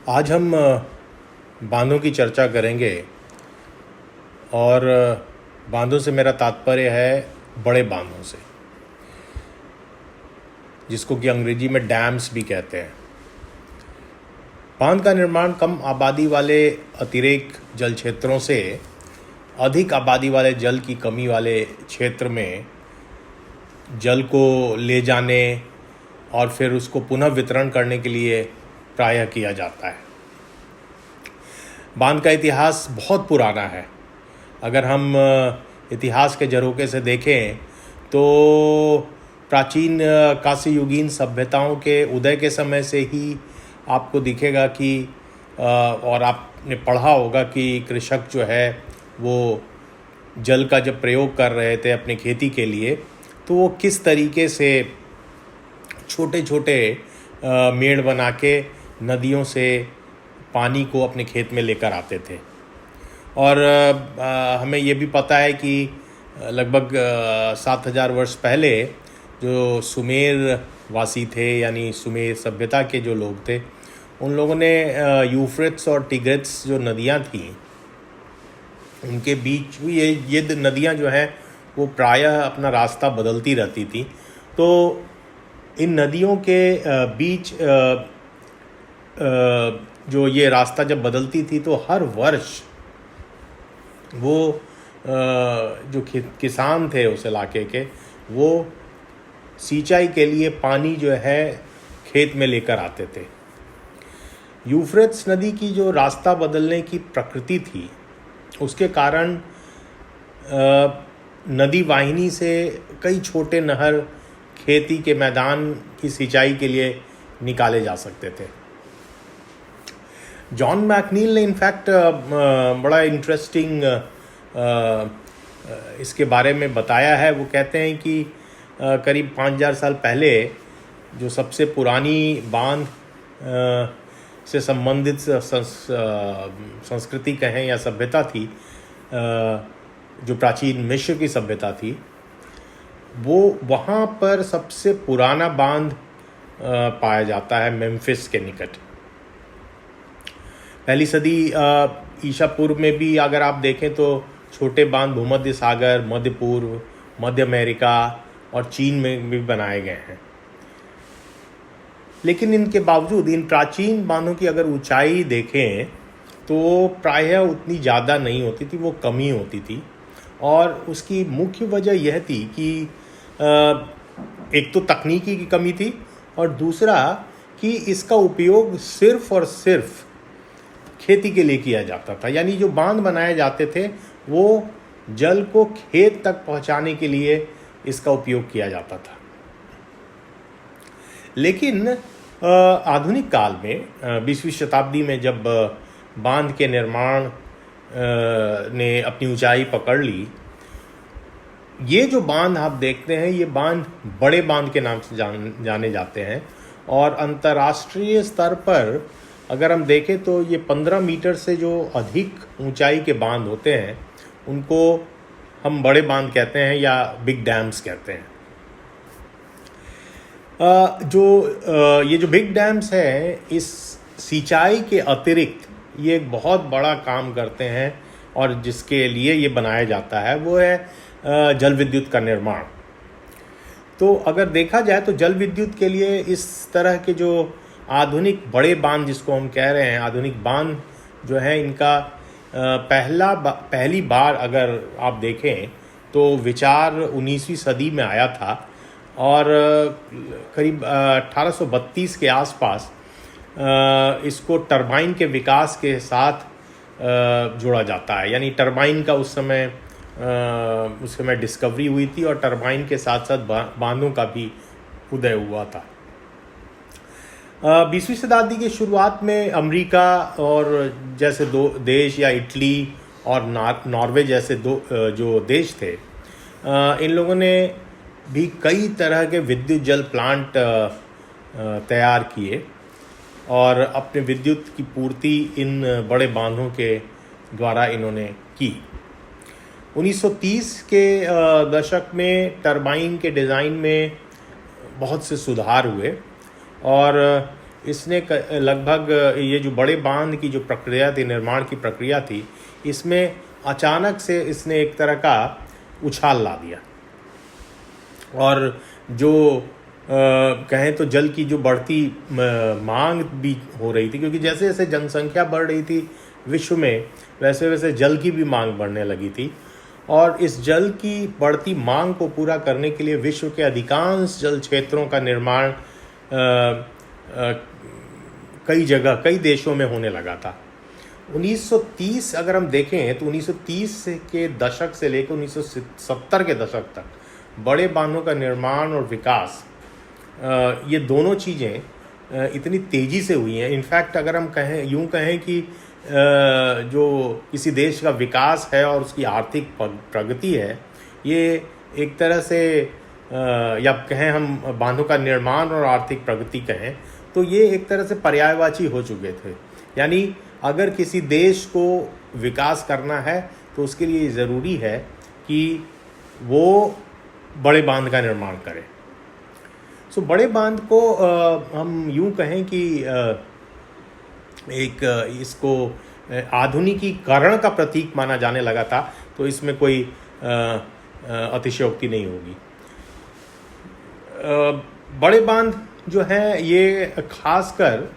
आज हम बांधों की चर्चा करेंगे और बांधों से मेरा तात्पर्य है बड़े बांधों से, जिसको कि अंग्रेजी में डैम्स भी कहते हैं। बांध का निर्माण कम आबादी वाले अतिरेक जल क्षेत्रों से अधिक आबादी वाले जल की कमी वाले क्षेत्र में जल को ले जाने और फिर उसको पुनः वितरण करने के लिए प्रायः किया जाता है। बांध का इतिहास बहुत पुराना है। अगर हम इतिहास के झरोखे से देखें तो प्राचीन कांस्ययुगीन सभ्यताओं के उदय के समय से ही आपको दिखेगा कि और आपने पढ़ा होगा कि कृषक जो है वो जल का जब प्रयोग कर रहे थे अपनी खेती के लिए, तो वो किस तरीके से छोटे छोटे मेड़ बना के नदियों से पानी को अपने खेत में लेकर आते थे। और हमें ये भी पता है कि लगभग 7000 वर्ष पहले जो सुमेर वासी थे, यानी सुमेर सभ्यता के जो लोग थे, उन लोगों ने यूफ्रेट्स और टिग्रिस जो नदियाँ थीं उनके बीच ये नदियाँ जो हैं वो प्रायः अपना रास्ता बदलती रहती थी। तो इन नदियों के बीच जो ये रास्ता जब बदलती थी तो हर वर्ष वो जो किसान थे उस इलाके के, वो सिंचाई के लिए पानी जो है खेत में लेकर आते थे। यूफ्रेट्स नदी की जो रास्ता बदलने की प्रकृति थी, उसके कारण नदी वाहिनी से कई छोटे नहर खेती के मैदान की सिंचाई के लिए निकाले जा सकते थे। जॉन मैकनील ने इनफैक्ट बड़ा इंटरेस्टिंग इसके बारे में बताया है। वो कहते हैं कि करीब 5000 साल पहले जो सबसे पुरानी बांध से संबंधित संस्कृति कहें या सभ्यता थी, जो प्राचीन मिस्र की सभ्यता थी, वो वहाँ पर सबसे पुराना बांध पाया जाता है मेम्फिस के निकट। पहली सदी ईसा पूर्व में भी अगर आप देखें तो छोटे बांध भूमध्य सागर, मध्य पूर्व, मध्य अमेरिका और चीन में भी बनाए गए हैं। लेकिन इनके बावजूद इन प्राचीन बांधों की अगर ऊंचाई देखें तो प्रायः उतनी ज़्यादा नहीं होती थी, वो कम ही होती थी। और उसकी मुख्य वजह यह थी कि एक तो तकनीकी की कमी थी और दूसरा कि इसका उपयोग सिर्फ और सिर्फ खेती के लिए किया जाता था। यानी जो बांध बनाए जाते थे वो जल को खेत तक पहुंचाने के लिए इसका उपयोग किया जाता था। लेकिन आधुनिक काल में 20वीं शताब्दी में जब बांध के निर्माण ने अपनी ऊंचाई पकड़ ली, ये जो बांध आप देखते हैं ये बांध बड़े बांध के नाम से जाने जाते हैं। और अंतर्राष्ट्रीय स्तर पर अगर हम देखें तो ये 15 मीटर से जो अधिक ऊंचाई के बांध होते हैं उनको हम बड़े बांध कहते हैं या बिग डैम्स कहते हैं। ये जो बिग डैम्स हैं, इस सिंचाई के अतिरिक्त ये एक बहुत बड़ा काम करते हैं और जिसके लिए ये बनाया जाता है वो है जल विद्युत का निर्माण। तो अगर देखा जाए तो जल विद्युत के लिए इस तरह के जो आधुनिक बड़े बांध जिसको हम कह रहे हैं, आधुनिक बांध जो है, इनका पहली बार अगर आप देखें तो विचार 19वीं सदी में आया था और करीब 1832 के आसपास इसको टरबाइन के विकास के साथ जोड़ा जाता है। यानी टरबाइन का उस समय डिस्कवरी हुई थी और टरबाइन के साथ साथ बांधों का भी उदय हुआ था। 20वीं शताब्दी की शुरुआत में अमेरिका और जैसे दो देश या इटली और नॉर्वे जैसे जो देश थे, इन लोगों ने भी कई तरह के विद्युत जल प्लांट तैयार किए और अपने विद्युत की पूर्ति इन बड़े बांधों के द्वारा इन्होंने की। 1930 के दशक में टरबाइन के डिज़ाइन में बहुत से सुधार हुए और इसने लगभग ये जो बड़े बांध की जो प्रक्रिया थी, निर्माण की प्रक्रिया थी, इसमें अचानक से इसने एक तरह का उछाल ला दिया। और जो कहें तो जल की जो बढ़ती मांग भी हो रही थी, क्योंकि जैसे जैसे जनसंख्या बढ़ रही थी विश्व में, वैसे वैसे जल की भी मांग बढ़ने लगी थी। और इस जल की बढ़ती मांग को पूरा करने के लिए विश्व के अधिकांश जल क्षेत्रों का निर्माण कई जगह, कई देशों में होने लगा था। 1930 अगर हम देखें तो 1930 के दशक से लेकर 1970 के दशक तक बड़े बांधों का निर्माण और विकास, ये दोनों चीज़ें इतनी तेज़ी से हुई हैं। इनफैक्ट अगर हम यूँ कहें कि जो किसी देश का विकास है और उसकी आर्थिक प्रगति है, ये एक तरह से या कहें हम बांधों का निर्माण और आर्थिक प्रगति कहें तो ये एक तरह से पर्यायवाची हो चुके थे। यानी अगर किसी देश को विकास करना है तो उसके लिए ज़रूरी है कि वो बड़े बांध का निर्माण करे। सो बड़े बांध को हम यूँ कहें कि एक इसको आधुनिकीकरण का प्रतीक माना जाने लगा था, तो इसमें कोई अतिशयोक्ति नहीं होगी। बड़े बांध जो है ये खासकर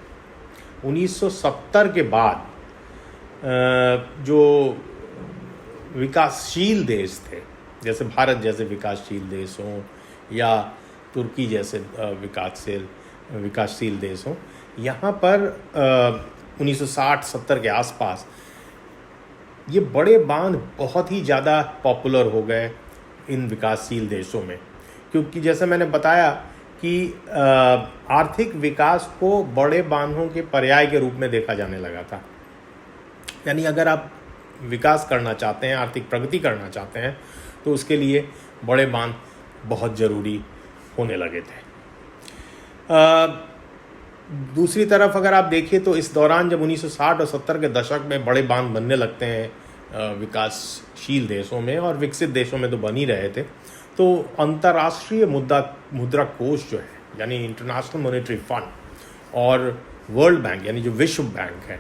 1970 के बाद जो विकासशील देश थे, जैसे भारत जैसे विकासशील देश हों या तुर्की जैसे विकासशील देश हों, यहाँ पर 1960-70 के आसपास ये बड़े बांध बहुत ही ज़्यादा पॉपुलर हो गए इन विकासशील देशों में, क्योंकि जैसे मैंने बताया कि आर्थिक विकास को बड़े बांधों के पर्याय के रूप में देखा जाने लगा था। यानी अगर आप विकास करना चाहते हैं, आर्थिक प्रगति करना चाहते हैं, तो उसके लिए बड़े बांध बहुत ज़रूरी होने लगे थे। दूसरी तरफ अगर आप देखिए तो इस दौरान जब 1960 और 70 के दशक में बड़े बांध बनने लगते हैं विकासशील देशों में, और विकसित देशों में तो बन ही रहे थे, तो अंतर्राष्ट्रीय मुद्रा कोष जो है, यानी इंटरनेशनल मॉनेटरी फंड और वर्ल्ड बैंक यानी जो विश्व बैंक है,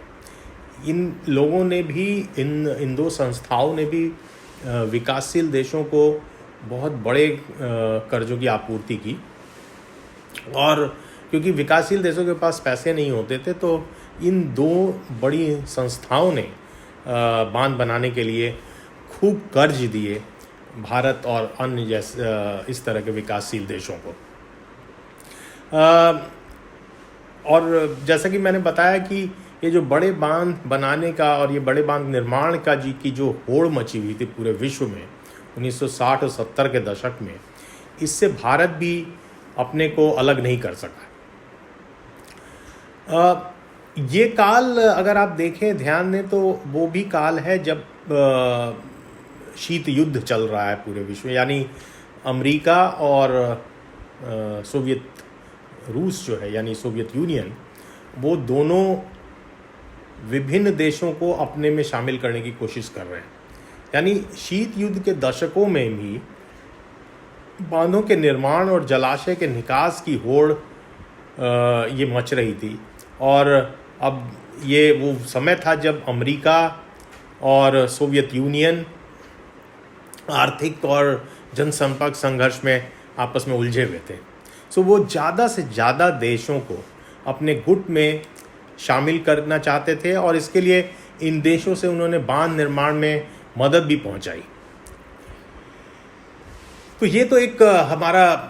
इन लोगों ने भी, इन दो संस्थाओं ने भी विकासशील देशों को बहुत बड़े कर्जों की आपूर्ति की। और क्योंकि विकासशील देशों के पास पैसे नहीं होते थे, तो इन दो बड़ी संस्थाओं ने बांध बनाने के लिए खूब कर्ज दिए भारत और अन्य जैसे इस तरह के विकासशील देशों को। और जैसा कि मैंने बताया कि ये जो बड़े बांध बनाने का और ये बड़े बांध निर्माण का की जो होड़ मची हुई थी पूरे विश्व में 1960 और 70 के दशक में, इससे भारत भी अपने को अलग नहीं कर सका। ये काल अगर आप देखें, ध्यान दें, तो वो भी काल है जब शीत युद्ध चल रहा है पूरे विश्व में। यानी अमेरिका और सोवियत रूस जो है, यानी सोवियत यूनियन, वो दोनों विभिन्न देशों को अपने में शामिल करने की कोशिश कर रहे हैं। यानी शीत युद्ध के दशकों में भी बांधों के निर्माण और जलाशय के निकास की होड़ ये मच रही थी। और अब ये वो समय था जब अमेरिका और सोवियत यूनियन आर्थिक और जनसंपर्क संघर्ष में आपस में उलझे हुए थे। सो वो ज़्यादा से ज़्यादा देशों को अपने गुट में शामिल करना चाहते थे, और इसके लिए इन देशों से उन्होंने बांध निर्माण में मदद भी पहुंचाई। तो ये तो एक हमारा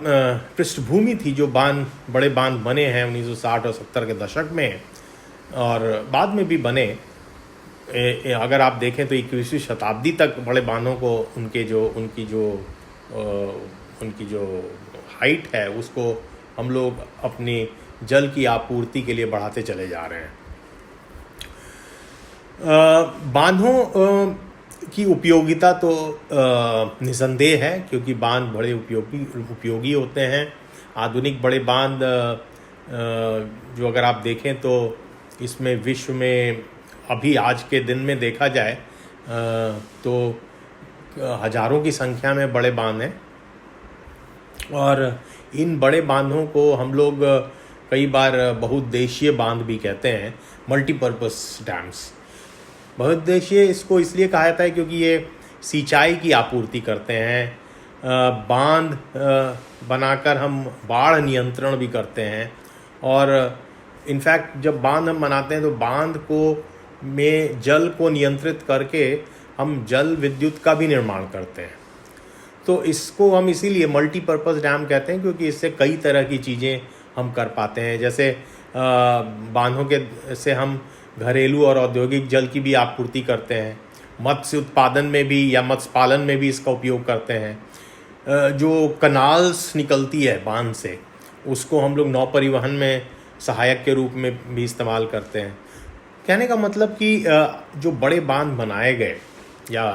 पृष्ठभूमि थी जो बड़े बांध बने हैं 1960 और 70 के दशक में, और बाद में भी बने। अगर आप देखें तो 21वीं शताब्दी तक बड़े बांधों को उनकी जो हाइट है उसको हम लोग अपनी जल की आपूर्ति के लिए बढ़ाते चले जा रहे हैं। बांधों की उपयोगिता तो निसंदेह है, क्योंकि बांध बड़े उपयोगी होते हैं। आधुनिक बड़े बांध जो अगर आप देखें तो इसमें विश्व में अभी आज के दिन में देखा जाए तो हजारों की संख्या में बड़े बांध हैं, और इन बड़े बांधों को हम लोग कई बार बहुउद्देशीय बांध भी कहते हैं, मल्टीपर्पस डैम्स। बहुउद्देशीय इसको इसलिए कहा जाता है क्योंकि ये सिंचाई की आपूर्ति करते हैं। बांध बनाकर हम बाढ़ नियंत्रण भी करते हैं, और इनफैक्ट जब बांध हम बनाते हैं तो बांध को में जल को नियंत्रित करके हम जल विद्युत का भी निर्माण करते हैं। तो इसको हम इसीलिए मल्टीपर्पस डैम कहते हैं, क्योंकि इससे कई तरह की चीज़ें हम कर पाते हैं। जैसे बांधों के से हम घरेलू और औद्योगिक जल की भी आपूर्ति करते हैं, मत्स्य उत्पादन में भी या मत्स्य पालन में भी इसका उपयोग करते हैं। जो कनाल्स निकलती है बांध से, उसको हम लोग नौ परिवहन में सहायक के रूप में भी इस्तेमाल करते हैं। कहने का मतलब कि जो बड़े बांध बनाए गए या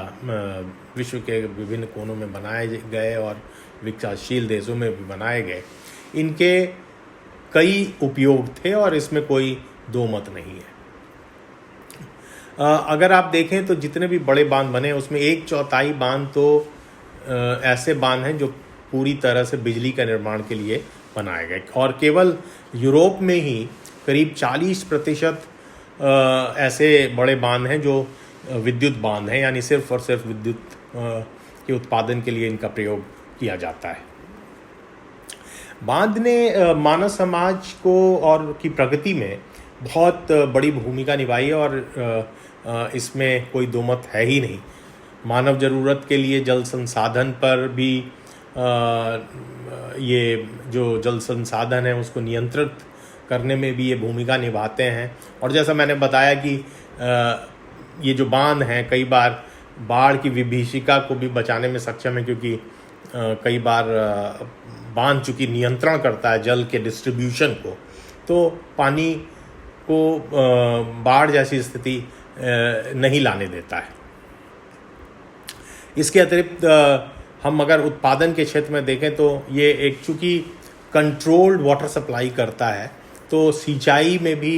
विश्व के विभिन्न कोनों में बनाए गए और विकासशील देशों में भी बनाए गए, इनके कई उपयोग थे और इसमें कोई दो मत नहीं है। अगर आप देखें तो जितने भी बड़े बांध बने उसमें 1/4 बांध तो ऐसे बांध हैं जो पूरी तरह से बिजली का निर्माण के लिए बनाए गए, और केवल यूरोप में ही करीब 40% ऐसे बड़े बांध हैं जो विद्युत बांध हैं, यानी सिर्फ और सिर्फ विद्युत के उत्पादन के लिए इनका प्रयोग किया जाता है। बांध ने मानव समाज को और की प्रगति में बहुत बड़ी भूमिका निभाई है, और इसमें कोई दो मत है ही नहीं। मानव ज़रूरत के लिए जल संसाधन पर भी ये जो जल संसाधन है उसको नियंत्रित करने में भी ये भूमिका निभाते हैं। और जैसा मैंने बताया कि ये जो बांध हैं कई बार बाढ़ की विभीषिका को भी बचाने में सक्षम है, क्योंकि कई बार बांध चूँकि नियंत्रण करता है जल के डिस्ट्रीब्यूशन को, तो पानी को बाढ़ जैसी स्थिति नहीं लाने देता है। इसके अतिरिक्त हम अगर उत्पादन के क्षेत्र में देखें तो ये एक चूँकि कंट्रोल्ड वाटर सप्लाई करता है, तो सिंचाई में भी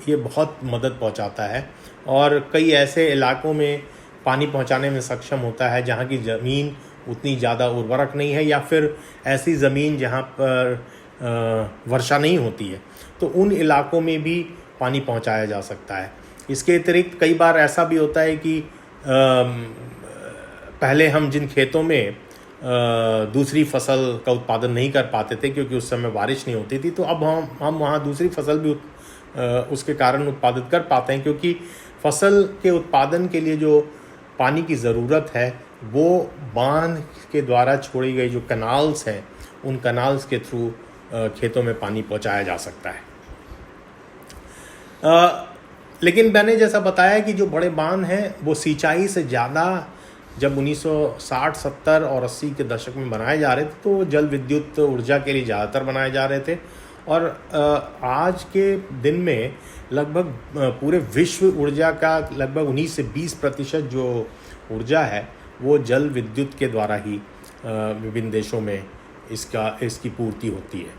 ये बहुत मदद पहुंचाता है, और कई ऐसे इलाकों में पानी पहुंचाने में सक्षम होता है जहां की ज़मीन उतनी ज़्यादा उर्वरक नहीं है, या फिर ऐसी ज़मीन जहां पर वर्षा नहीं होती है, तो उन इलाकों में भी पानी पहुंचाया जा सकता है। इसके अतिरिक्त कई बार ऐसा भी होता है कि पहले हम जिन खेतों में दूसरी फसल का उत्पादन नहीं कर पाते थे क्योंकि उस समय बारिश नहीं होती थी, तो अब हम वहाँ दूसरी फसल भी उसके कारण उत्पादित कर पाते हैं, क्योंकि फसल के उत्पादन के लिए जो पानी की ज़रूरत है वो बांध के द्वारा छोड़ी गई जो कनाल्स हैं, उन कनाल्स के थ्रू खेतों में पानी पहुँचाया जा सकता है। लेकिन मैंने जैसा बताया कि जो बड़े बांध हैं वो सिंचाई से ज़्यादा जब 1960, 70 और 80 के दशक में बनाए जा रहे थे तो जल विद्युत ऊर्जा के लिए ज़्यादातर बनाए जा रहे थे, और आज के दिन में लगभग पूरे विश्व ऊर्जा का लगभग 19 से 20% जो ऊर्जा है वो जल विद्युत के द्वारा ही विभिन्न देशों में इसकी पूर्ति होती है।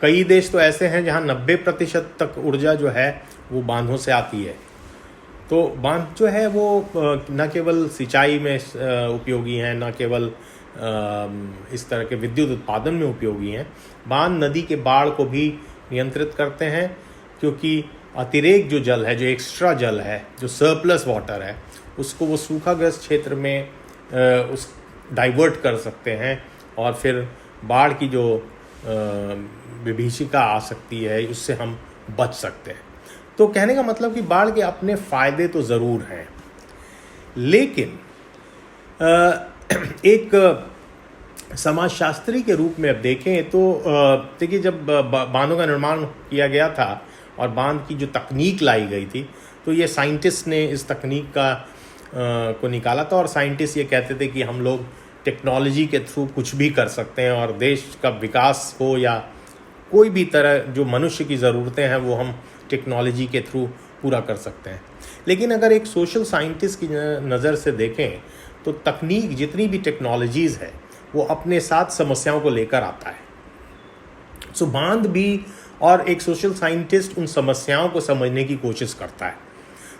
कई देश तो ऐसे हैं जहां 90% तक ऊर्जा जो है वो बांधों से आती है। तो बांध जो है वो न केवल सिंचाई में उपयोगी हैं, न केवल इस तरह के विद्युत उत्पादन में उपयोगी हैं, बांध नदी के बाढ़ को भी नियंत्रित करते हैं, क्योंकि अतिरेक जो जल है, जो एक्स्ट्रा जल है, जो सरप्लस वाटर है, उसको वो सूखाग्रस्त क्षेत्र में उस डाइवर्ट कर सकते हैं, और फिर बाढ़ की जो विभीषिका आ सकती है उससे हम बच सकते हैं। तो कहने का मतलब कि बाढ़ के अपने फ़ायदे तो ज़रूर हैं, लेकिन एक समाजशास्त्री के रूप में अब देखें तो देखिए, जब बांधों का निर्माण किया गया था और बांध की जो तकनीक लाई गई थी, तो ये साइंटिस्ट ने इस तकनीक को निकाला था, और साइंटिस्ट ये कहते थे कि हम लोग टेक्नोलॉजी के थ्रू कुछ भी कर सकते हैं, और देश का विकास हो या कोई भी तरह जो मनुष्य की ज़रूरतें हैं वो हम टेक्नोलॉजी के थ्रू पूरा कर सकते हैं। लेकिन अगर एक सोशल साइंटिस्ट की नज़र से देखें तो तकनीक, जितनी भी टेक्नोलॉजीज़ है, वो अपने साथ समस्याओं को लेकर आता है। सो बांध भी, और एक सोशल साइंटिस्ट उन समस्याओं को समझने की कोशिश करता है।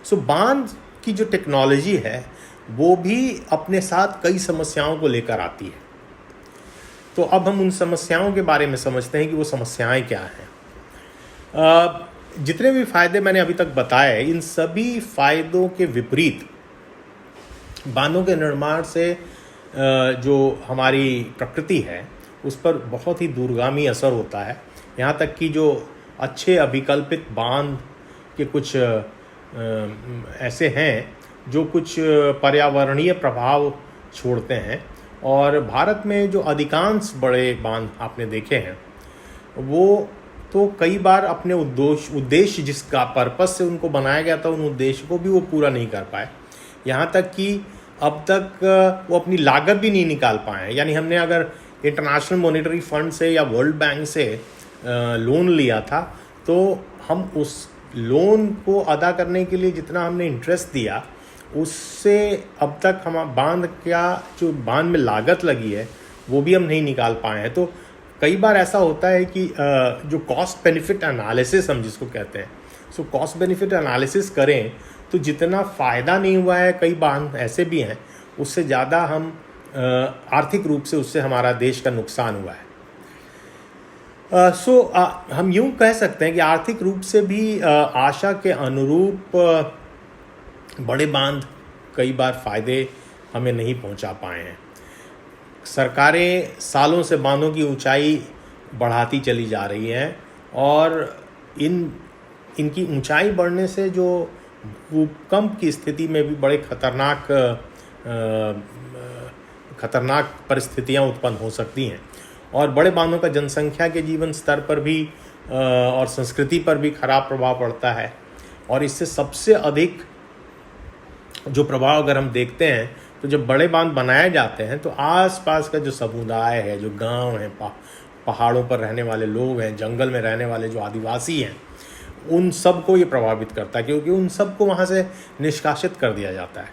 सो बांध की जो टेक्नोलॉजी है वो भी अपने साथ कई समस्याओं को लेकर आती है। तो अब हम उन समस्याओं के बारे में समझते हैं कि वो समस्याएं क्या हैं। जितने भी फ़ायदे मैंने अभी तक बताए, इन सभी फ़ायदों के विपरीत बांधों के निर्माण से जो हमारी प्रकृति है उस पर बहुत ही दूरगामी असर होता है। यहाँ तक कि जो अच्छे अभिकल्पित बांध के कुछ ऐसे हैं जो कुछ पर्यावरणीय प्रभाव छोड़ते हैं, और भारत में जो अधिकांश बड़े बांध आपने देखे हैं वो तो कई बार अपने उद्देश्य जिसका पर्पस से उनको बनाया गया था उन उद्देश्य को भी वो पूरा नहीं कर पाए। यहाँ तक कि अब तक वो अपनी लागत भी नहीं निकाल पाए हैं। यानी हमने अगर इंटरनेशनल मॉनेटरी फंड से या वर्ल्ड बैंक से लोन लिया था तो हम उस लोन को अदा करने के लिए जितना हमने इंटरेस्ट दिया उससे अब तक हम जो बांध में लागत लगी है वो भी हम नहीं निकाल पाए हैं। तो कई बार ऐसा होता है कि जो कॉस्ट बेनिफिट एनालिसिस हम जिसको कहते हैं, सो कॉस्ट बेनिफिट एनालिसिस करें तो जितना फ़ायदा नहीं हुआ है, कई बांध ऐसे भी हैं उससे ज़्यादा हम आर्थिक रूप से उससे हमारा देश का नुकसान हुआ है। हम यूँ कह सकते हैं कि आर्थिक रूप से भी आशा के अनुरूप बड़े बांध कई बार फ़ायदे हमें नहीं पहुंचा पाए हैं। सरकारें सालों से बांधों की ऊंचाई बढ़ाती चली जा रही हैं और इनकी ऊंचाई बढ़ने से जो भूकंप की स्थिति में भी बड़े खतरनाक परिस्थितियां उत्पन्न हो सकती हैं, और बड़े बांधों का जनसंख्या के जीवन स्तर पर भी और संस्कृति पर भी खराब प्रभाव पड़ता है। और इससे सबसे अधिक जो प्रभाव अगर हम देखते हैं तो जब बड़े बांध बनाए जाते हैं तो आसपास का जो समुदाय है, जो गांव हैं, पहाड़ों पर रहने वाले लोग हैं, जंगल में रहने वाले जो आदिवासी हैं, उन सब को ये प्रभावित करता है क्योंकि उन सब को वहाँ से निष्कासित कर दिया जाता है।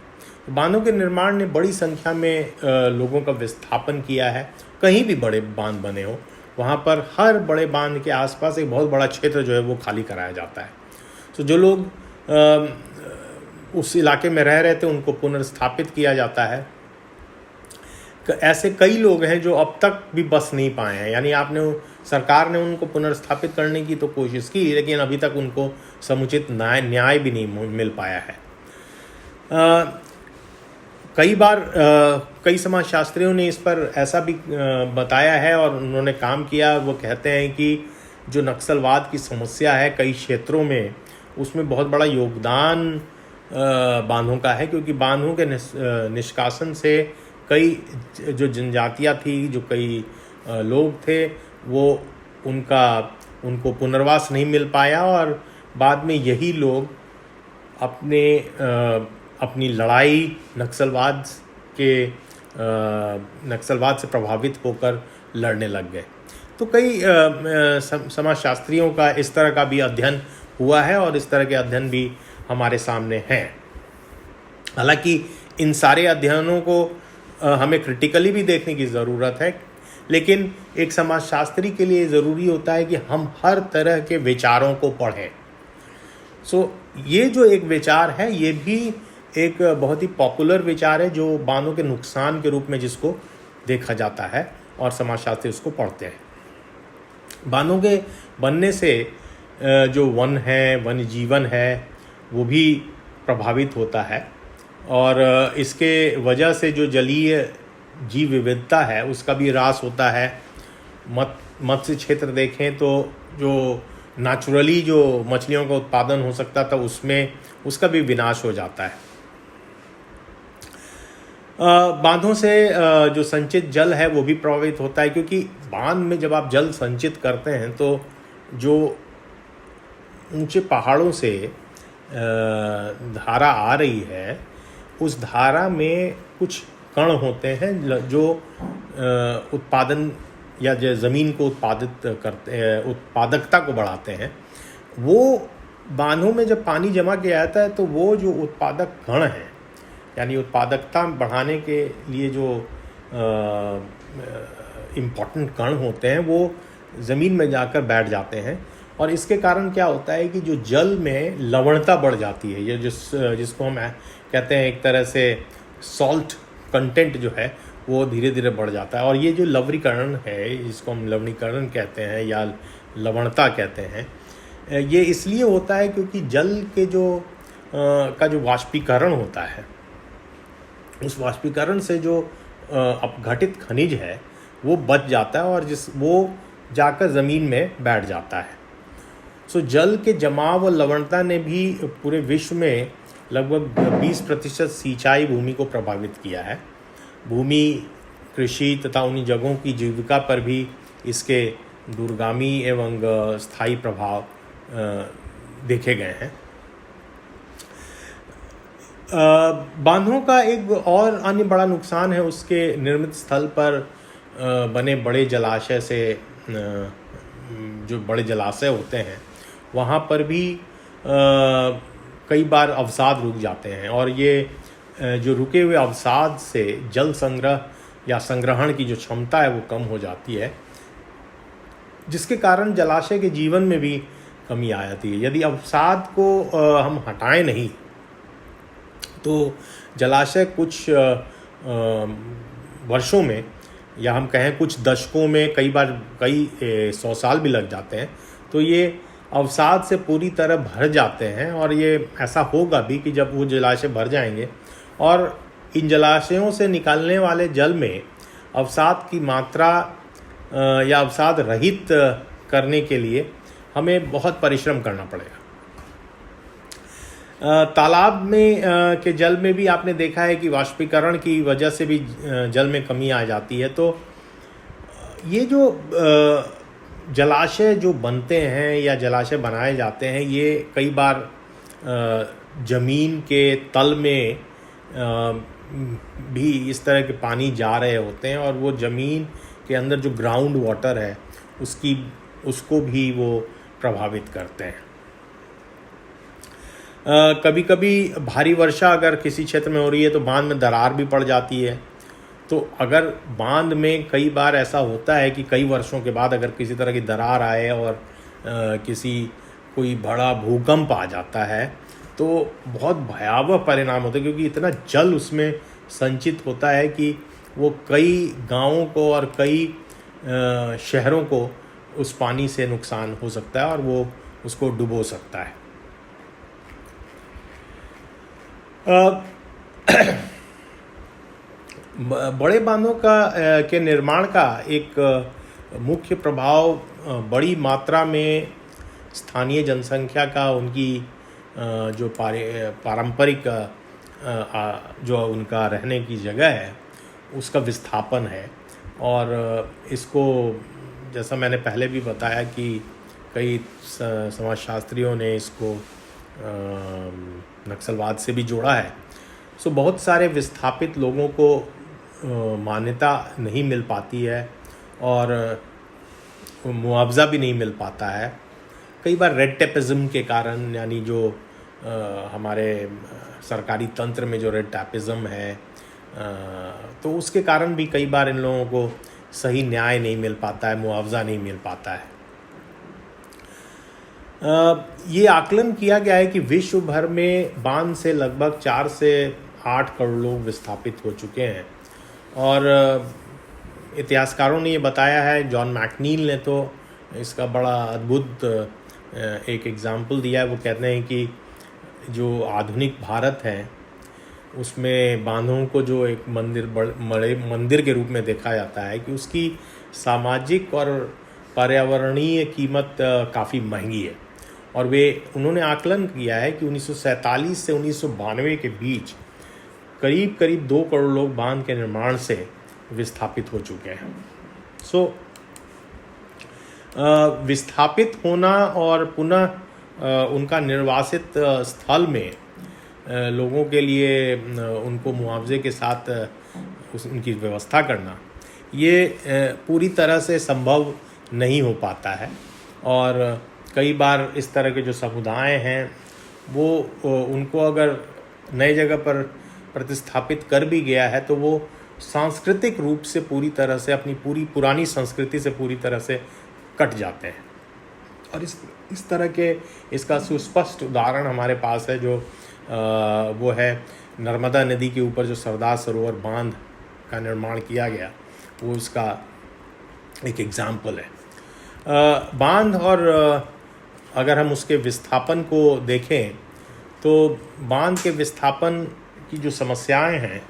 बांधों के निर्माण ने बड़ी संख्या में लोगों का विस्थापन किया है। कहीं भी बड़े बांध बने हो वहाँ पर हर बड़े बांध के आसपास एक बहुत बड़ा क्षेत्र जो है वो खाली कराया जाता है। तो जो लोग उस इलाके में रह रहे थे उनको पुनर्स्थापित किया जाता है। ऐसे कई लोग हैं जो अब तक भी बस नहीं पाए हैं, यानी सरकार ने उनको पुनर्स्थापित करने की तो कोशिश की लेकिन अभी तक उनको समुचित न्याय भी नहीं मिल पाया है। कई बार कई समाजशास्त्रियों ने इस पर ऐसा भी बताया है और उन्होंने काम किया। वो कहते हैं कि जो नक्सलवाद की समस्या है कई क्षेत्रों में, उसमें बहुत बड़ा योगदान बांधों का है, क्योंकि बांधों के निष्कासन से कई जो जनजातियाँ थी, जो कई लोग थे, वो उनको पुनर्वास नहीं मिल पाया और बाद में यही लोग अपनी लड़ाई नक्सलवाद से प्रभावित होकर लड़ने लग गए। तो कई समाजशास्त्रियों का इस तरह का भी अध्ययन हुआ है और इस तरह के अध्ययन भी हमारे सामने हैं। हालांकि इन सारे अध्ययनों को हमें क्रिटिकली भी देखने की ज़रूरत है, लेकिन एक समाजशास्त्री के लिए ज़रूरी होता है कि हम हर तरह के विचारों को पढ़ें। ये जो एक विचार है ये भी एक बहुत ही पॉपुलर विचार है जो बांधों के नुकसान के रूप में जिसको देखा जाता है और समाजशास्त्री उसको पढ़ते हैं। बांधों के बनने से जो वन्य जीवन है वो भी प्रभावित होता है और इसके वजह से जो जलीय जीव विविधता है उसका भी ह्रास होता है। मत्स्य क्षेत्र देखें तो जो नेचुरली जो मछलियों का उत्पादन हो सकता था उसका भी विनाश हो जाता है। बांधों से जो संचित जल है वो भी प्रभावित होता है, क्योंकि बांध में जब आप जल संचित करते हैं तो जो ऊंचे पहाड़ों से धारा आ रही है उस धारा में कुछ कण होते हैं जो उत्पादन या जो ज़मीन को उत्पादकता को बढ़ाते हैं। वो बांधों में जब पानी जमा किया जाता है तो वो जो उत्पादक कण हैं, यानी उत्पादकता बढ़ाने के लिए जो इम्पॉर्टेंट कण होते हैं वो ज़मीन में जाकर बैठ जाते हैं और इसके कारण क्या होता है कि जो जल में लवणता बढ़ जाती है, ये जिसको हम कहते हैं एक तरह से सॉल्ट कंटेंट जो है वो धीरे धीरे बढ़ जाता है। और ये जो लवणीकरण है, जिसको हम लवणीकरण कहते हैं या लवणता कहते हैं, ये इसलिए होता है क्योंकि जल के का जो वाष्पीकरण होता है, उस वाष्पीकरण से जो अपघटित खनिज है वो बच जाता है और वो जाकर ज़मीन में बैठ जाता है। सो जल के जमाव और लवणता ने भी पूरे विश्व में लगभग 20% सिंचाई भूमि को प्रभावित किया है। भूमि, कृषि तथा उन्हीं जगहों की जीविका पर भी इसके दूरगामी एवं स्थायी प्रभाव देखे गए हैं। बांधों का एक और अन्य बड़ा नुकसान है उसके निर्मित स्थल पर बने बड़े जलाशय से, जो बड़े जलाशय होते हैं वहाँ पर भी कई बार अवसाद रुक जाते हैं, और ये जो रुके हुए अवसाद से जल संग्रह या संग्रहण की जो क्षमता है वो कम हो जाती है, जिसके कारण जलाशय के जीवन में भी कमी आ जाती है। यदि अवसाद को हम हटाएं नहीं तो जलाशय कुछ वर्षों में या हम कहें कुछ दशकों में, कई बार कई 100 साल भी लग जाते हैं, तो ये अवसाद से पूरी तरह भर जाते हैं। और ये ऐसा होगा भी कि जब वो जलाशय भर जाएंगे और इन जलाशयों से निकलने वाले जल में अवसाद की मात्रा या अवसाद रहित करने के लिए हमें बहुत परिश्रम करना पड़ेगा। तालाब में के जल में भी आपने देखा है कि वाष्पीकरण की वजह से भी जल में कमी आ जाती है। तो ये जो जलाशय जो बनते हैं या जलाशय बनाए जाते हैं, ये कई बार ज़मीन के तल में भी इस तरह के पानी जा रहे होते हैं, और वो ज़मीन के अंदर जो ग्राउंड वाटर है उसको भी वो प्रभावित करते हैं। कभी कभी भारी वर्षा अगर किसी क्षेत्र में हो रही है तो बांध में दरार भी पड़ जाती है। तो अगर बांध में कई बार ऐसा होता है कि कई वर्षों के बाद अगर किसी तरह की दरार आए और कोई बड़ा भूकंप आ जाता है तो बहुत भयावह परिणाम होते हैं, क्योंकि इतना जल उसमें संचित होता है कि वो कई गांवों को और कई शहरों को उस पानी से नुकसान हो सकता है और वो उसको डुबो सकता है। बड़े बांधों के निर्माण का एक मुख्य प्रभाव बड़ी मात्रा में स्थानीय जनसंख्या का, उनकी जो पारंपरिक जो उनका रहने की जगह है उसका विस्थापन है। और इसको जैसा मैंने पहले भी बताया कि कई समाजशास्त्रियों ने इसको नक्सलवाद से भी जोड़ा है। सो बहुत सारे विस्थापित लोगों को मान्यता नहीं मिल पाती है और मुआवजा भी नहीं मिल पाता है। कई बार रेड टेपिज्म के कारण, यानी जो हमारे सरकारी तंत्र में जो रेड टेपिज्म है, तो उसके कारण भी कई बार इन लोगों को सही न्याय नहीं मिल पाता है, मुआवजा नहीं मिल पाता है। ये आकलन किया गया है कि विश्व भर में बांध से लगभग 4 से 8 करोड़ लोग विस्थापित हो चुके हैं। और इतिहासकारों ने ये बताया है, जॉन मैकनील ने तो इसका बड़ा अद्भुत एक एग्जाम्पल दिया है। वो कहते हैं कि जो आधुनिक भारत है उसमें बांधों को जो एक बड़े मंदिर के रूप में देखा जाता है कि उसकी सामाजिक और पर्यावरणीय कीमत काफ़ी महंगी है। और उन्होंने आकलन किया है कि 1947 से 1992 के बीच करीब 2 करोड़ लोग बांध के निर्माण से विस्थापित हो चुके हैं। सो विस्थापित होना और पुनः उनका निर्वासित स्थल में लोगों के लिए उनको मुआवजे के साथ उनकी व्यवस्था करना, ये पूरी तरह से संभव नहीं हो पाता है। और कई बार इस तरह के जो समुदाय हैं वो उनको अगर नई जगह पर प्रतिस्थापित कर भी गया है तो वो सांस्कृतिक रूप से पूरी तरह से अपनी पूरी पुरानी संस्कृति से पूरी तरह से कट जाते हैं। और इस तरह के इसका सुस्पष्ट उदाहरण हमारे पास है, जो वो है नर्मदा नदी के ऊपर जो सरदार सरोवर बांध का निर्माण किया गया, वो उसका एक एग्जाम्पल है। बांध और अगर हम उसके विस्थापन को देखें तो बांध के विस्थापन की जो समस्याएं हैं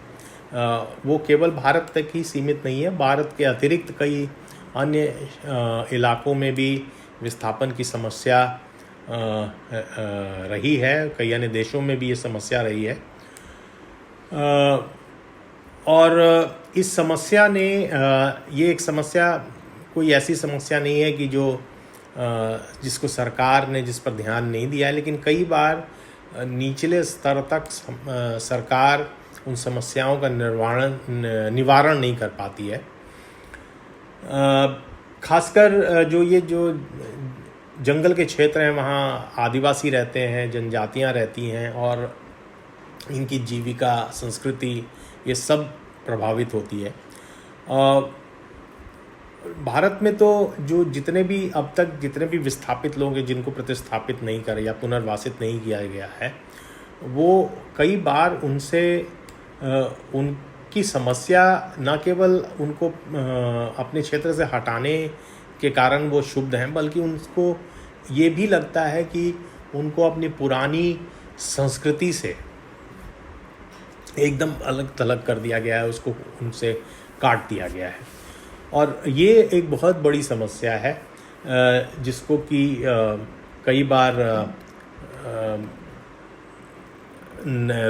वो केवल भारत तक ही सीमित नहीं है। भारत के अतिरिक्त कई अन्य इलाकों में भी विस्थापन की समस्या रही है, कई अन्य देशों में भी ये समस्या रही है। और इस समस्या ने ये एक समस्या कोई ऐसी समस्या नहीं है कि जो जिसको सरकार ने जिस पर ध्यान नहीं दिया है, लेकिन कई बार निचले स्तर तक सरकार उन समस्याओं का निवारण नहीं कर पाती है। खासकर जो जंगल के क्षेत्र हैं, वहाँ आदिवासी रहते हैं, जनजातियाँ रहती हैं और इनकी जीविका, संस्कृति, ये सब प्रभावित होती है। भारत में तो जितने भी विस्थापित लोग हैं जिनको प्रतिस्थापित नहीं कर या पुनर्वासित नहीं किया गया है, वो कई बार उनसे उनकी समस्या न केवल उनको अपने क्षेत्र से हटाने के कारण वो क्षुब्ध हैं, बल्कि उनको ये भी लगता है कि उनको अपनी पुरानी संस्कृति से एकदम अलग थलग कर दिया गया है, उसको उनसे काट दिया गया है। और ये एक बहुत बड़ी समस्या है जिसको कि कई बार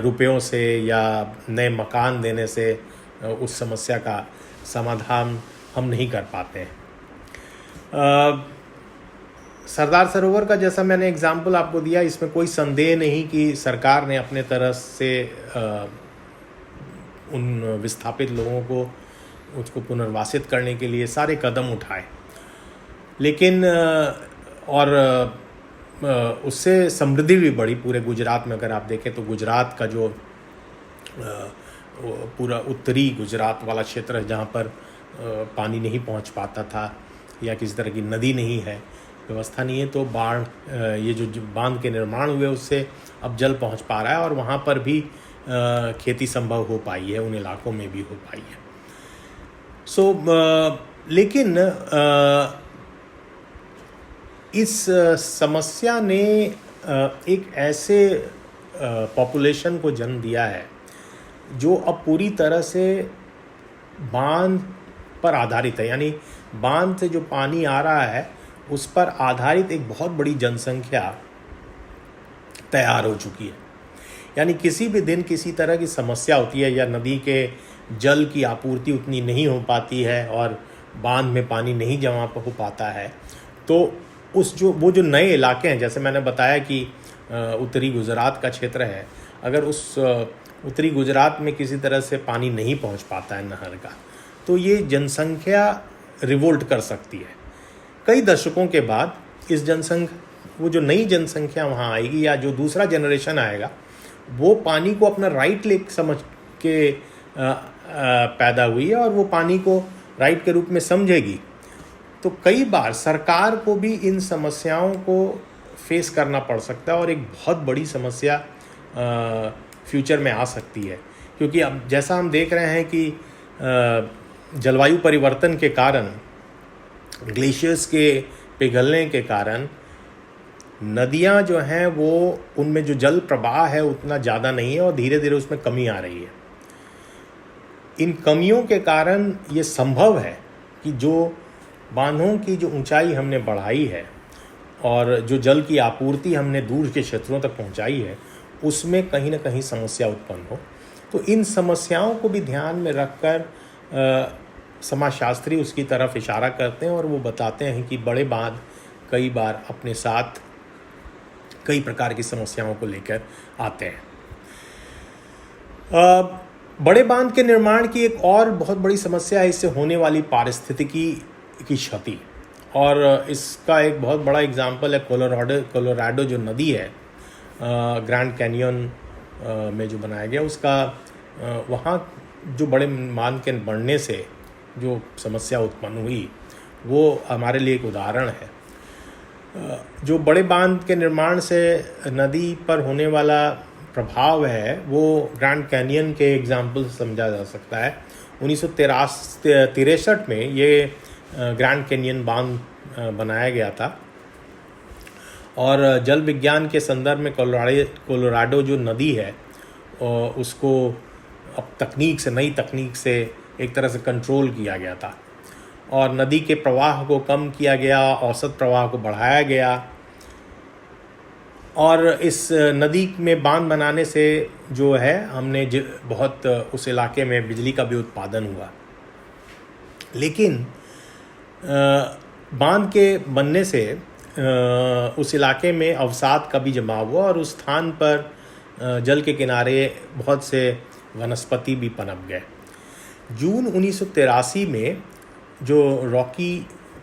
रुपयों से या नए मकान देने से उस समस्या का समाधान हम नहीं कर पाते हैं। सरदार सरोवर का जैसा मैंने एग्जाम्पल आपको दिया, इसमें कोई संदेह नहीं कि सरकार ने अपने तरफ से उन विस्थापित लोगों को उसको पुनर्वासित करने के लिए सारे कदम उठाए, लेकिन और उससे समृद्धि भी बढ़ी पूरे गुजरात में। अगर आप देखें तो गुजरात का जो पूरा उत्तरी गुजरात वाला क्षेत्र है, जहाँ पर पानी नहीं पहुँच पाता था या किसी तरह की नदी नहीं है, व्यवस्था नहीं है, तो बाढ़ ये जो बांध के निर्माण हुए उससे अब जल पहुँच पा रहा है और वहाँ पर भी खेती संभव हो पाई है, उन इलाकों में भी हो पाई है। लेकिन इस समस्या ने एक ऐसे पॉपुलेशन को जन्म दिया है जो अब पूरी तरह से बांध पर आधारित है, यानी बांध से जो पानी आ रहा है उस पर आधारित एक बहुत बड़ी जनसंख्या तैयार हो चुकी है। यानी किसी भी दिन किसी तरह की समस्या होती है या नदी के जल की आपूर्ति उतनी नहीं हो पाती है और बांध में पानी नहीं जमा हो पाता है, तो वो जो नए इलाके हैं, जैसे मैंने बताया कि उत्तरी गुजरात का क्षेत्र है, अगर उस उत्तरी गुजरात में किसी तरह से पानी नहीं पहुंच पाता है नहर का, तो ये जनसंख्या रिवोल्ट कर सकती है। कई दशकों के बाद वो जो नई जनसंख्या वहाँ आएगी या जो दूसरा जनरेशन आएगा, वो पानी को अपना राइट लेक समझ के पैदा हुई है और वो पानी को राइट के रूप में समझेगी। तो कई बार सरकार को भी इन समस्याओं को फेस करना पड़ सकता है और एक बहुत बड़ी समस्या फ्यूचर में आ सकती है, क्योंकि अब जैसा हम देख रहे हैं कि जलवायु परिवर्तन के कारण, ग्लेशियर्स के पिघलने के कारण नदियां जो हैं वो उनमें जो जल प्रवाह है उतना ज़्यादा नहीं है और धीरे धीरे उसमें कमी आ रही है। इन कमियों के कारण ये संभव है कि जो बांधों की जो ऊंचाई हमने बढ़ाई है और जो जल की आपूर्ति हमने दूर के क्षेत्रों तक पहुंचाई है, उसमें कहीं ना कहीं समस्या उत्पन्न हो। तो इन समस्याओं को भी ध्यान में रखकर समाजशास्त्री उसकी तरफ इशारा करते हैं और वो बताते हैं कि बड़े बांध कई बार अपने साथ कई प्रकार की समस्याओं को लेकर आते हैं। बड़े बांध के निर्माण की एक और बहुत बड़ी समस्या है इससे होने वाली पारिस्थितिकी की क्षति, और इसका एक बहुत बड़ा एग्जाम्पल है कोलोराडो जो नदी है, ग्रैंड कैनियन में जो बनाया गया उसका, वहाँ जो बड़े बांध के बढ़ने से जो समस्या उत्पन्न हुई वो हमारे लिए एक उदाहरण है। जो बड़े बांध के निर्माण से नदी पर होने वाला प्रभाव है वो ग्रैंड कैनियन के एग्जाम्पल से समझा जा सकता है। 1963 में ये ग्रैंड कैनियन बांध बनाया गया था। और जल विज्ञान के संदर्भ में कोलोराडो जो नदी है उसको अब नई तकनीक से एक तरह से कंट्रोल किया गया था और नदी के प्रवाह को कम किया गया, औसत प्रवाह को बढ़ाया गया। और इस नदी में बांध बनाने से जो है हमने बहुत उस इलाके में बिजली का भी उत्पादन हुआ। लेकिन बांध के बनने से उस इलाके में अवसाद का भी जमाव हुआ और उस स्थान पर जल के किनारे बहुत से वनस्पति भी पनप गए। जून 1983 में जो रॉकी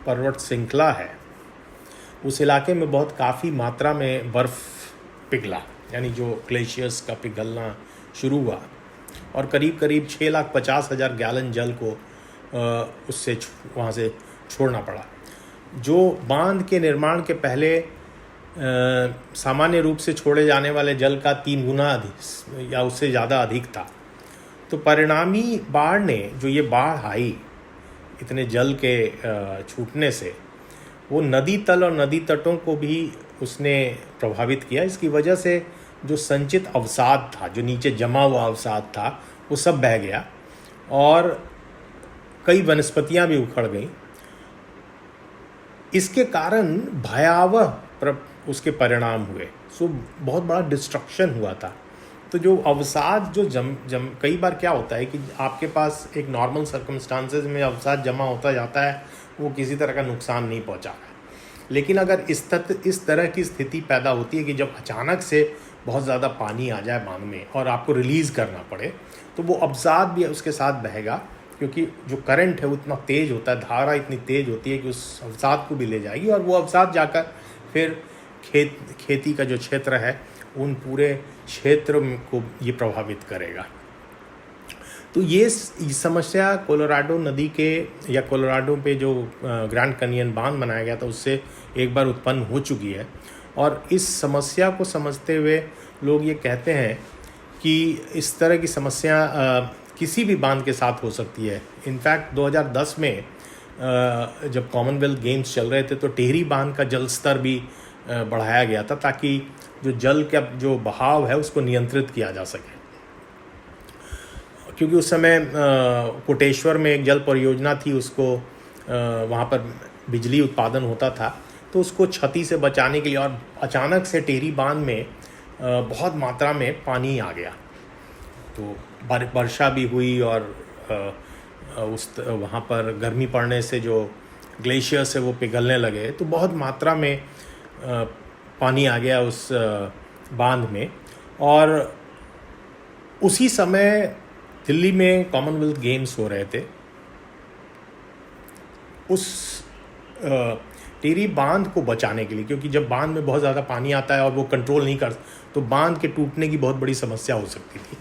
पर्वत श्रृंखला है उस इलाके में बहुत काफ़ी मात्रा में बर्फ़ पिघला, यानी जो ग्लेशियर्स का पिघलना शुरू हुआ और करीब 6,50,000 गैलन जल को उससे वहाँ से छोड़ना पड़ा, जो बांध के निर्माण के पहले सामान्य रूप से छोड़े जाने वाले जल का 3 गुना अधिक या उससे ज़्यादा अधिक था। तो परिणामी बाढ़ ने जो ये बाढ़ आई इतने जल के छूटने से वो नदी तल और नदी तटों को भी उसने प्रभावित किया। इसकी वजह से जो संचित अवसाद था, जो नीचे जमा हुआ अवसाद था, वो सब बह गया और कई वनस्पतियां भी उखड़ गईं। इसके कारण भयावह उसके परिणाम हुए। सो बहुत बड़ा डिस्ट्रक्शन हुआ था। तो जो अवसाद जो जम कई बार क्या होता है कि आपके पास एक नॉर्मल सर्कमस्टांसेस में अवसाद जमा होता जाता है, वो किसी तरह का नुकसान नहीं पहुंचा है। लेकिन अगर इस तरह की स्थिति पैदा होती है कि जब अचानक से बहुत ज़्यादा पानी आ जाए बांध में और आपको रिलीज़ करना पड़े, तो वो अवसाद भी उसके साथ बहेगा, क्योंकि जो करंट है वो इतना तेज़ होता है, धारा इतनी तेज़ होती है कि उस अवसाद को भी ले जाएगी और वो अवसाद जाकर फिर खेती का जो क्षेत्र है उन पूरे क्षेत्र को ये प्रभावित करेगा। तो ये समस्या कोलोराडो नदी के या कोलोराडो पे जो ग्रैंड कैनियन बांध बनाया गया था उससे एक बार उत्पन्न हो चुकी है। और इस समस्या को समझते हुए लोग ये कहते हैं कि इस तरह की समस्या किसी भी बांध के साथ हो सकती है। इनफैक्ट 2010 में जब कॉमनवेल्थ गेम्स चल रहे थे तो टिहरी बांध का जल स्तर भी बढ़ाया गया था ताकि जो जल का जो बहाव है उसको नियंत्रित किया जा सके, क्योंकि उस समय कोटेश्वर में एक जल परियोजना थी, उसको वहाँ पर बिजली उत्पादन होता था, तो उसको क्षति से बचाने के लिए और अचानक से टिहरी बांध में बहुत मात्रा में पानी आ गया, तो वर्षा भी हुई और वहाँ पर गर्मी पड़ने से जो ग्लेशियर से वो पिघलने लगे, तो बहुत मात्रा में पानी आ गया उस बांध में। और उसी समय दिल्ली में कॉमनवेल्थ गेम्स हो रहे थे। उस टिहरी बांध को बचाने के लिए, क्योंकि जब बांध में बहुत ज़्यादा पानी आता है और वो कंट्रोल नहीं कर, तो बांध के टूटने की बहुत बड़ी समस्या हो सकती थी।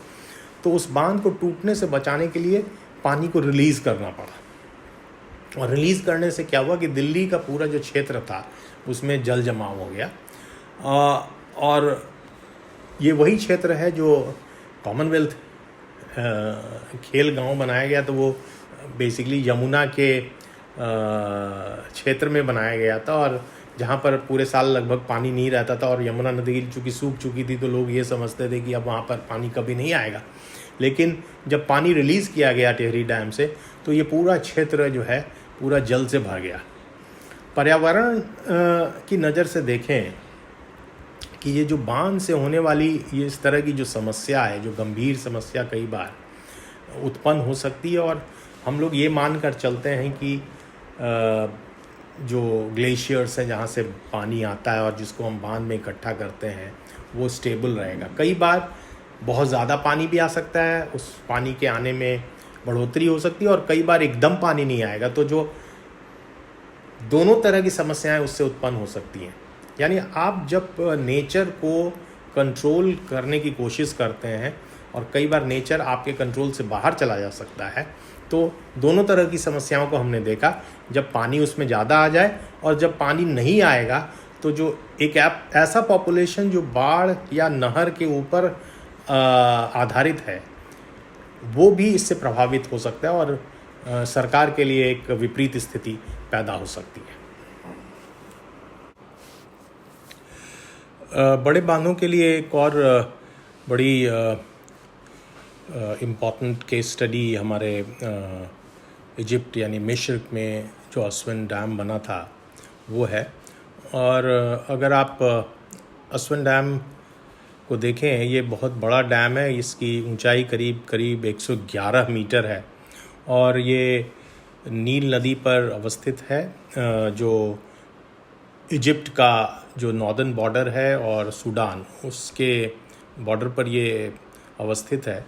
तो उस बांध को टूटने से बचाने के लिए पानी को रिलीज़ करना पड़ा। और रिलीज़ करने से क्या हुआ कि दिल्ली का पूरा जो क्षेत्र था उसमें जल जमाव हो गया। और ये वही क्षेत्र है जो कॉमनवेल्थ खेल गांव बनाया गया, तो वो बेसिकली यमुना के क्षेत्र में बनाया गया था, और जहाँ पर पूरे साल लगभग पानी नहीं रहता था और यमुना नदी चूँकि सूख चुकी थी तो लोग ये समझते थे कि अब वहाँ पर पानी कभी नहीं आएगा। लेकिन जब पानी रिलीज़ किया गया टिहरी डैम से, तो ये पूरा क्षेत्र जो है पूरा जल से भर गया। पर्यावरण की नज़र से देखें कि ये जो बांध से होने वाली ये इस तरह की जो समस्या है, जो गंभीर समस्या कई बार उत्पन्न हो सकती है, और हम लोग ये मान कर चलते हैं कि जो ग्लेशियर्स हैं जहाँ से पानी आता है और जिसको हम बांध में इकट्ठा करते हैं वो स्टेबल रहेगा। कई बार बहुत ज़्यादा पानी भी आ सकता है, उस पानी के आने में बढ़ोतरी हो सकती है, और कई बार एकदम पानी नहीं आएगा, तो जो दोनों तरह की समस्याएं उससे उत्पन्न हो सकती हैं। यानी आप जब नेचर को कंट्रोल करने की कोशिश करते हैं और कई बार नेचर आपके कंट्रोल से बाहर चला जा सकता है, तो दोनों तरह की समस्याओं को हमने देखा। जब पानी उसमें ज़्यादा आ जाए और जब पानी नहीं आएगा, तो जो एक ऐसा पॉपुलेशन जो बाढ़ या नहर के ऊपर आधारित है, वो भी इससे प्रभावित हो सकता है और सरकार के लिए एक विपरीत स्थिति पैदा हो सकती है। बड़े बांधों के लिए एक और बड़ी इम्पॉर्टेंट केस स्टडी हमारे इजिप्ट यानी मिस्र में जो अस्वन डैम बना था वो है। और अगर आप अस्वन डैम को देखें, ये बहुत बड़ा डैम है। इसकी ऊंचाई करीब 111 मीटर है और ये नील नदी पर अवस्थित है, जो इजिप्ट का जो नॉर्दर्न बॉर्डर है और सूडान उसके बॉर्डर पर ये अवस्थित है।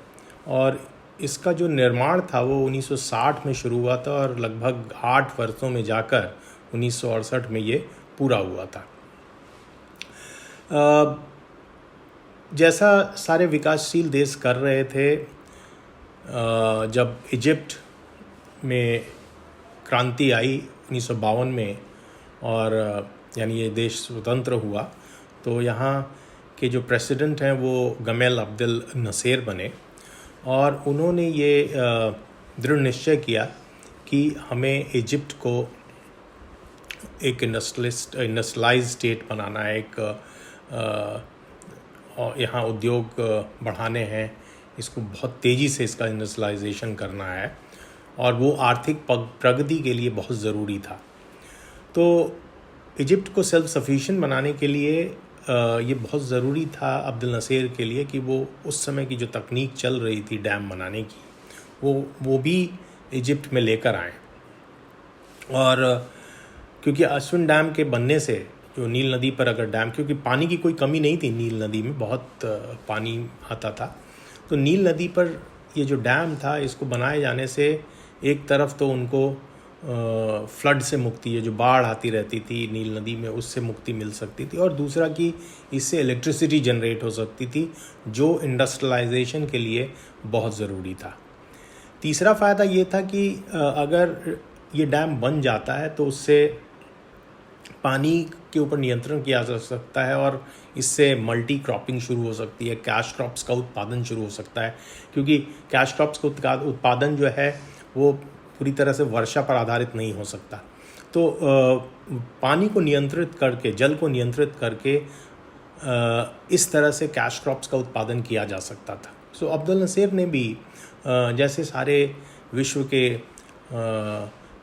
और इसका जो निर्माण था वो 1960 में शुरू हुआ था और लगभग 8 वर्षों में जाकर 1968 में ये पूरा हुआ था। जैसा सारे विकासशील देश कर रहे थे, जब इजिप्ट में क्रांति आई 1952 में और यानी ये देश स्वतंत्र हुआ, तो यहाँ के जो प्रेसिडेंट हैं वो गमैल अब्देल नसेर बने और उन्होंने ये दृढ़ निश्चय किया कि हमें इजिप्ट को एक इंडस्ट्रियलाइज स्टेट बनाना है, और यहाँ उद्योग बढ़ाने हैं, इसको बहुत तेज़ी से इसका इंडस्ट्रियलाइजेशन करना है और वो आर्थिक प्रगति के लिए बहुत ज़रूरी था। तो इजिप्ट को सेल्फ सफिशिएंट बनाने के लिए ये बहुत ज़रूरी था अब्दुल नसीर के लिए कि वो उस समय की जो तकनीक चल रही थी डैम बनाने की वो भी इजिप्ट में लेकर आए। और क्योंकि अस्वन डैम के बनने से जो नील नदी पर अगर डैम, क्योंकि पानी की कोई कमी नहीं थी, नील नदी में बहुत पानी आता था, तो नील नदी पर ये जो डैम था इसको बनाए जाने से एक तरफ तो उनको फ्लड से मुक्ति है, जो बाढ़ आती रहती थी नील नदी में, उससे मुक्ति मिल सकती थी, और दूसरा कि इससे इलेक्ट्रिसिटी जनरेट हो सकती थी जो इंडस्ट्रियलाइजेशन के लिए बहुत ज़रूरी था। तीसरा फ़ायदा ये था कि अगर ये डैम बन जाता है तो उससे पानी के ऊपर नियंत्रण किया जा सकता है और इससे मल्टी क्रॉपिंग शुरू हो सकती है, कैश क्रॉप्स का उत्पादन शुरू हो सकता है, क्योंकि कैश क्रॉप्स का उत्पादन जो है वो पूरी तरह से वर्षा पर आधारित नहीं हो सकता। तो पानी को नियंत्रित करके, जल को नियंत्रित करके इस तरह से कैश क्रॉप्स का उत्पादन किया जा सकता था। सो अब्दुल नसीर ने भी जैसे सारे विश्व के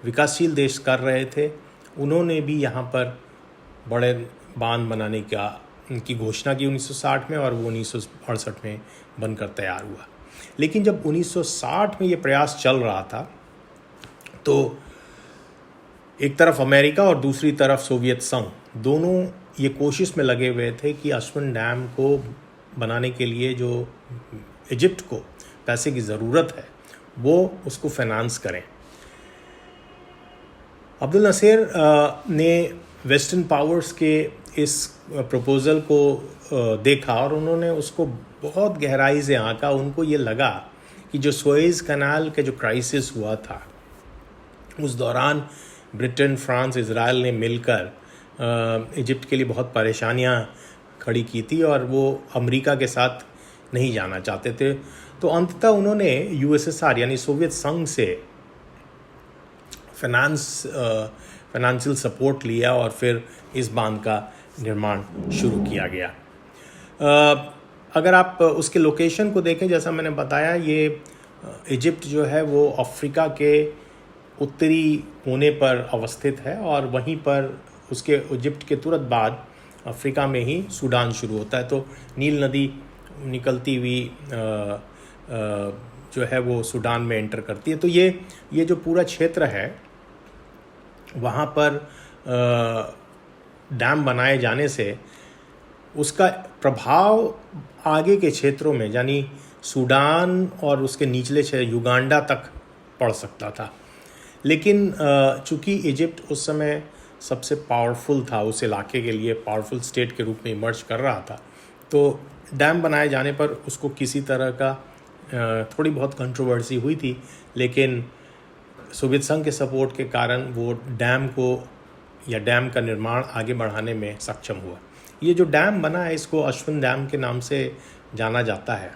विकासशील देश कर रहे थे, उन्होंने भी यहाँ पर बड़े बांध बनाने की घोषणा की 1960 में और वो 1968 में बनकर तैयार हुआ। लेकिन जब 1960 में ये प्रयास चल रहा था तो एक तरफ अमेरिका और दूसरी तरफ सोवियत संघ दोनों ये कोशिश में लगे हुए थे कि अस्वन डैम को बनाने के लिए जो इजिप्ट को पैसे की ज़रूरत है वो उसको फाइनेंस करें। अब्दुल नसीर ने वेस्टर्न पावर्स के इस प्रपोज़ल को देखा और उन्होंने उसको बहुत गहराई से आंका। उनको ये लगा कि जो सुएज़ कनाल के जो क्राइसिस हुआ था उस दौरान ब्रिटेन, फ्रांस, इज़राइल ने मिलकर इजिप्ट के लिए बहुत परेशानियां खड़ी की थी और वो अमेरिका के साथ नहीं जाना चाहते थे। तो अंततः उन्होंने यूएसएसआर यानी सोवियत संघ से फाइनेंशियल सपोर्ट लिया और फिर इस बांध का निर्माण शुरू किया गया। अगर आप उसके लोकेशन को देखें, जैसा मैंने बताया, ये इजिप्ट जो है वो अफ्रीका के उत्तरी कोने पर अवस्थित है और वहीं पर उसके इजिप्ट के तुरंत बाद अफ्रीका में ही सूडान शुरू होता है। तो नील नदी निकलती हुई जो है वो सूडान में एंटर करती है। तो ये जो पूरा क्षेत्र है वहाँ पर डैम बनाए जाने से उसका प्रभाव आगे के क्षेत्रों में यानी सूडान और उसके निचले क्षेत्र युगांडा तक पड़ सकता था। लेकिन चूँकि इजिप्ट उस समय सबसे पावरफुल था, उस इलाके के लिए पावरफुल स्टेट के रूप में इमर्ज कर रहा था, तो डैम बनाए जाने पर उसको किसी तरह का थोड़ी बहुत कंट्रोवर्सी हुई थी, लेकिन सोवियत संघ के सपोर्ट के कारण वो डैम को या डैम का निर्माण आगे बढ़ाने में सक्षम हुआ। ये जो डैम बना है इसको अस्वन डैम के नाम से जाना जाता है।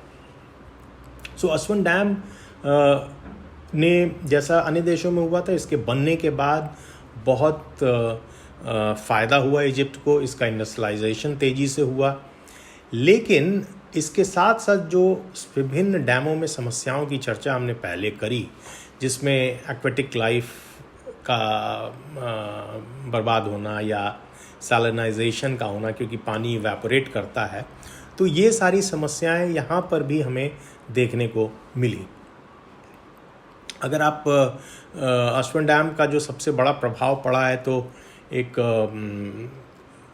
सो अस्वन डैम ने जैसा अन्य देशों में हुआ था, इसके बनने के बाद बहुत फ़ायदा हुआ इजिप्ट को, इसका इंडस्ट्रियलाइजेशन तेज़ी से हुआ। लेकिन इसके साथ साथ जो विभिन्न डैमों में समस्याओं की चर्चा हमने पहले करी, जिसमें एक्वेटिक लाइफ का बर्बाद होना या सैलिनाइजेशन का होना, क्योंकि पानी इवेपोरेट करता है, तो ये सारी समस्याएं यहाँ पर भी हमें देखने को मिली। अगर आप असवन डैम का जो सबसे बड़ा प्रभाव पड़ा है, तो एक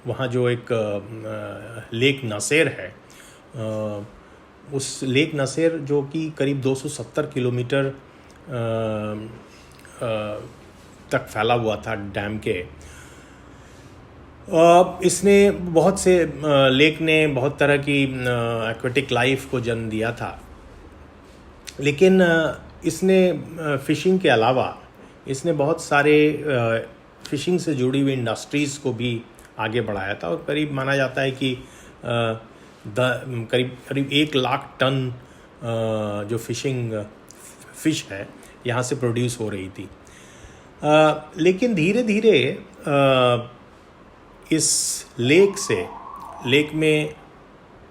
वहाँ जो एक लेक नसेर है, उस लेक नसेर जो कि करीब 270 किलोमीटर तक फैला हुआ था डैम के, इसने बहुत से लेक ने बहुत तरह की एक्वेटिक लाइफ को जन्म दिया था। लेकिन इसने फ़िशिंग के अलावा इसने बहुत सारे फ़िशिंग से जुड़ी हुई इंडस्ट्रीज़ को भी आगे बढ़ाया था, और करीब माना जाता है कि करीब 1 लाख टन जो फ़िश है यहाँ से प्रोड्यूस हो रही थी। लेकिन धीरे धीरे इस लेक में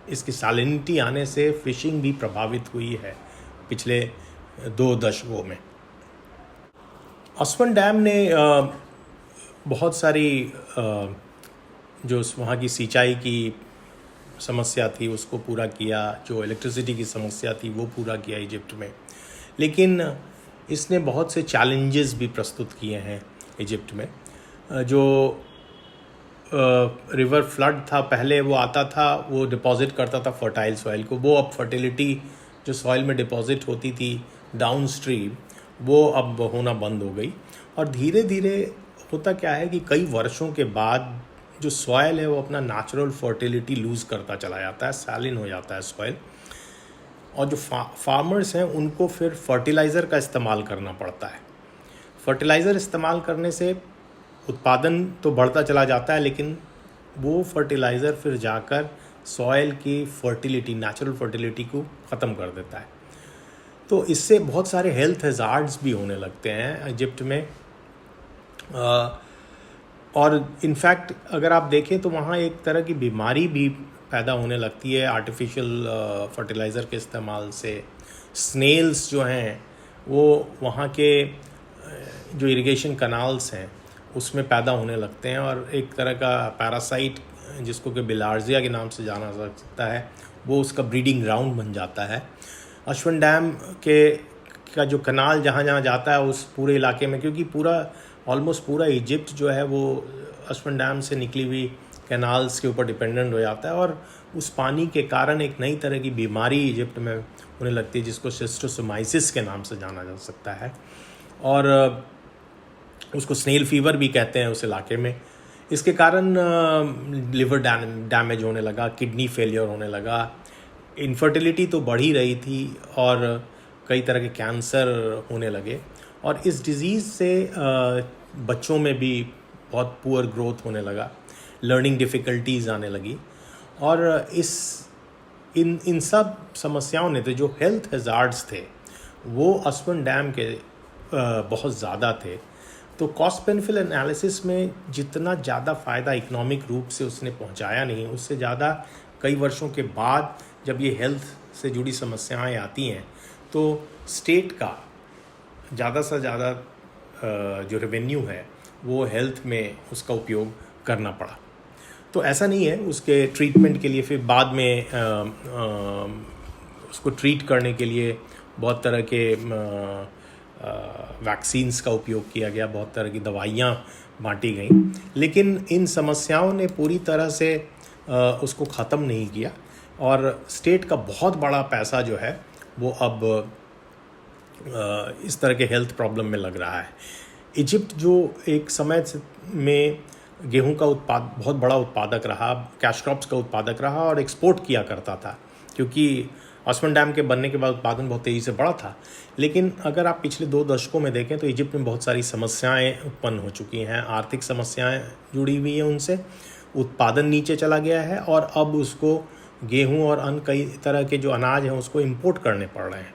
इसकी सैलिनिटी आने से फ़िशिंग भी प्रभावित हुई है पिछले 2 दशकों में। असवन डैम ने बहुत सारी जो वहाँ की सिंचाई की समस्या थी उसको पूरा किया, जो इलेक्ट्रिसिटी की समस्या थी वो पूरा किया इजिप्ट में। लेकिन इसने बहुत से चैलेंजेस भी प्रस्तुत किए हैं इजिप्ट में। जो रिवर फ्लड था पहले, वो आता था, वो डिपॉजिट करता था फर्टाइल सॉइल को, वो अब फर्टिलिटी जो सॉइल में डिपॉजिट होती थी डाउन स्ट्रीम, वो अब होना बंद हो गई। और धीरे धीरे होता क्या है कि कई वर्षों के बाद जो सॉइल है वो अपना नेचुरल फर्टिलिटी लूज़ करता चला जाता है, सैलिन हो जाता है सॉइल, और जो फार्मर्स हैं उनको फिर फर्टिलाइज़र का इस्तेमाल करना पड़ता है। फर्टिलाइज़र इस्तेमाल करने से उत्पादन तो बढ़ता चला जाता है, लेकिन वो फर्टिलाइज़र फिर जाकर सॉइल की फर्टिलिटी, नेचुरल फर्टिलिटी को ख़त्म कर देता है। तो इससे बहुत सारे हेल्थ हैज़ार्ड्स भी होने लगते हैं इजिप्ट में। और इनफैक्ट अगर आप देखें तो वहाँ एक तरह की बीमारी भी पैदा होने लगती है आर्टिफिशियल फर्टिलाइज़र के इस्तेमाल से। स्नेल्स जो हैं वो वहाँ के जो इरिगेशन कनाल्स हैं उसमें पैदा होने लगते हैं, और एक तरह का पैरासाइट जिसको कि बिलार्जिया के नाम से जाना जा सकता है, वो उसका ब्रीडिंग ग्राउंड बन जाता है। असवन डैम का जो कनाल जहाँ जहाँ जाता है उस पूरे इलाके में, क्योंकि ऑलमोस्ट पूरा इजिप्ट जो है वो असवन डैम से निकली हुई कैनाल्स के ऊपर डिपेंडेंट हो जाता है, और उस पानी के कारण एक नई तरह की बीमारी इजिप्ट में होने लगती है जिसको शिस्टोसोमाइसिस के नाम से जाना जा सकता है, और उसको स्नेल फीवर भी कहते हैं उस इलाके में। इसके कारण लिवर डैमेज होने लगा, किडनी फेलियर होने लगा, इनफर्टिलिटी तो बढ़ ही रही थी, और कई तरह के कैंसर होने लगे, और इस डिज़ीज़ से बच्चों में भी बहुत पुअर ग्रोथ होने लगा, लर्निंग डिफ़िकल्टीज़ आने लगी। और इन सब समस्याओं ने, तो जो हेल्थ हैज़ार्ड्स थे वो असवन डैम के बहुत ज़्यादा थे। तो कॉस्ट बेनिफिट एनालिसिस में जितना ज़्यादा फ़ायदा इकोनॉमिक रूप से उसने पहुंचाया नहीं, उससे ज़्यादा कई वर्षों के बाद जब ये हेल्थ से जुड़ी समस्याएं आती हैं तो स्टेट का ज़्यादा से ज़्यादा जो रेवेन्यू है वो हेल्थ में उसका उपयोग करना पड़ा। तो ऐसा नहीं है, उसके ट्रीटमेंट के लिए फिर बाद में उसको ट्रीट करने के लिए बहुत तरह के वैक्सीन्स का उपयोग किया गया, बहुत तरह की दवाइयाँ बांटी गईं, लेकिन इन समस्याओं ने पूरी तरह से उसको ख़त्म नहीं किया, और स्टेट का बहुत बड़ा पैसा जो है वो अब इस तरह के हेल्थ प्रॉब्लम में लग रहा है। इजिप्ट जो एक समय में गेहूं का बहुत बड़ा उत्पादक रहा, कैश क्रॉप्स का उत्पादक रहा और एक्सपोर्ट किया करता था, क्योंकि असवन डैम के बनने के बाद उत्पादन बहुत तेज़ी से बढ़ा था। लेकिन अगर आप पिछले 2 दशकों में देखें तो इजिप्ट में बहुत सारी समस्याएं उत्पन्न हो चुकी हैं, आर्थिक समस्याएं जुड़ी हुई हैं उनसे, उत्पादन नीचे चला गया है, और अब उसको गेहूं और अन्य कई तरह के जो अनाज हैं उसको इंपोर्ट करने पड़ रहे हैं।